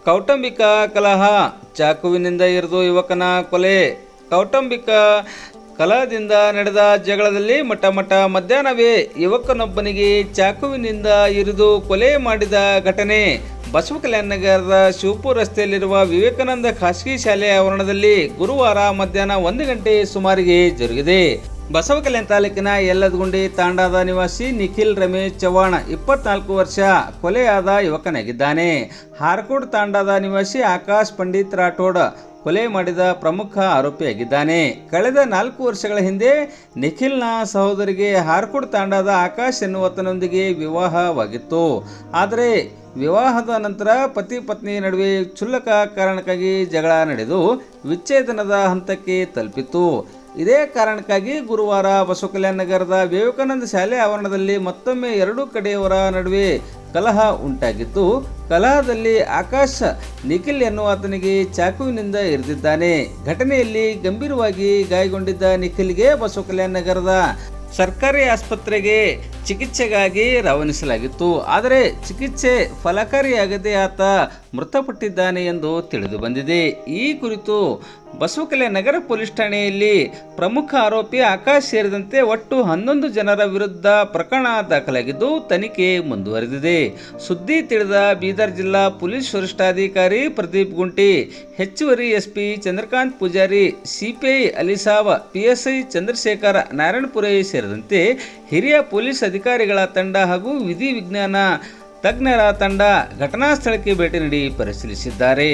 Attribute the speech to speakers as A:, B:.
A: ಕೌಟುಂಬಿಕ ಕಲಹ, ಚಾಕುವಿನಿಂದ ಇರಿದು ಯುವಕನ ಕೊಲೆ. ಕೌಟುಂಬಿಕ ಕಲಹದಿಂದ ನಡೆದ ಜಗಳದಲ್ಲಿ ಮಧ್ಯಾಹ್ನವೇ ಯುವಕನೊಬ್ಬನಿಗೆ ಚಾಕುವಿನಿಂದ ಇರಿದು ಕೊಲೆ ಮಾಡಿದ ಘಟನೆ ಬಸವಕಲ್ಯಾಣ ನಗರದ ಶಿವಪುರ ರಸ್ತೆಯಲ್ಲಿರುವ ವಿವೇಕಾನಂದ ಖಾಸಗಿ ಶಾಲೆಯ ಆವರಣದಲ್ಲಿ ಗುರುವಾರ ಮಧ್ಯಾಹ್ನ 1 ಗಂಟೆ ಸುಮಾರಿಗೆ ಜರುಗಿದೆ. ಬಸವಕಲ್ಯಾಣ ತಾಲೂಕಿನ ಯಲ್ಲದಗುಂಡಿ ತಾಂಡಾದ ನಿವಾಸಿ ನಿಖಿಲ್ ರಮೇಶ್ ಚವ್ಹಾಣ್ 24 ವರ್ಷ ಕೊಲೆಯಾದ ಯುವಕನಾಗಿದ್ದಾನೆ. ಹಾರ್ಕೋಡ್ ತಾಂಡಾದ ನಿವಾಸಿ ಆಕಾಶ್ ಪಂಡಿತ್ ರಾಠೋಡ್ ಕೊಲೆ ಮಾಡಿದ ಪ್ರಮುಖ ಆರೋಪಿಯಾಗಿದ್ದಾನೆ. ಕಳೆದ 4 ವರ್ಷಗಳ ಹಿಂದೆ ನಿಖಿಲ್ನ ಸಹೋದರಿಗೆ ಹಾರ್ಕೋಡ್ ತಾಂಡಾದ ಆಕಾಶ್ ಎನ್ನುವತನೊಂದಿಗೆ ವಿವಾಹವಾಗಿತ್ತು. ಆದರೆ ವಿವಾಹದ ನಂತರ ಪತಿ ಪತ್ನಿ ನಡುವೆ ಕ್ಷುಲ್ಲಕ ಕಾರಣಕ್ಕಾಗಿ ಜಗಳ ನಡೆದು ವಿಚ್ಛೇದನದ ಹಂತಕ್ಕೆ ತಲುಪಿತು. ಇದೇ ಕಾರಣಕ್ಕಾಗಿ ಗುರುವಾರ ಬಸವಕಲ್ಯಾಣ ನಗರದ ವಿವೇಕಾನಂದ ಶಾಲೆ ಆವರಣದಲ್ಲಿ ಮತ್ತೊಮ್ಮೆ 2 ಕಡೆಯವರ ನಡುವೆ ಕಲಹ ಉಂಟಾಗಿತ್ತು. ಕಲಹದಲ್ಲಿ ಆಕಾಶ್ ನಿಖಿಲ್ ಎನ್ನುವಾತನಿಗೆ ಚಾಕುವಿನಿಂದ ಇರಿದಿದ್ದಾನೆ. ಘಟನೆಯಲ್ಲಿ ಗಂಭೀರವಾಗಿ ಗಾಯಗೊಂಡಿದ್ದ ನಿಖಿಲ್ಗೆ ಬಸವಕಲ್ಯಾಣ ನಗರದ ಸರ್ಕಾರಿ ಆಸ್ಪತ್ರೆಗೆ ಚಿಕಿತ್ಸೆಗಾಗಿ ರವಾನಿಸಲಾಗಿತ್ತು. ಆದರೆ ಚಿಕಿತ್ಸೆ ಫಲಕಾರಿಯಾಗದೆ ಆತ ಮೃತಪಟ್ಟಿದ್ದಾನೆ ಎಂದು ತಿಳಿದು ಬಂದಿದೆ. ಈ ಕುರಿತು ಬಸವಕಲ್ಯಾಣ ನಗರ ಪೊಲೀಸ್ ಠಾಣೆಯಲ್ಲಿ ಪ್ರಮುಖ ಆರೋಪಿ ಆಕಾಶ್ ಸೇರಿದಂತೆ ಒಟ್ಟು 11 ಜನರ ವಿರುದ್ಧ ಪ್ರಕರಣ ದಾಖಲಾಗಿದ್ದು ತನಿಖೆ ಮುಂದುವರೆದಿದೆ. ಸುದ್ದಿ ತಿಳಿದ ಬೀದರ್ ಜಿಲ್ಲಾ ಪೊಲೀಸ್ ವರಿಷ್ಠಾಧಿಕಾರಿ ಪ್ರದೀಪ್ ಗುಂಟಿ, ಹೆಚ್ಚುವರಿ SP Chandrakant Pujari, CPI Alisab, PSI Chandrashekhar Narayanapure ಸೇರಿದಂತೆ ಹಿರಿಯ ಪೊಲೀಸ್ ಅಧಿಕಾರಿಗಳ ತಂಡ ಹಾಗೂ ವಿಧಿ ವಿಜ್ಞಾನ ತಜ್ಞರ ತಂಡ ಘಟನಾ ಸ್ಥಳಕ್ಕೆ ಭೇಟಿ ನೀಡಿ ಪರಿಶೀಲಿಸಿದ್ದಾರೆ.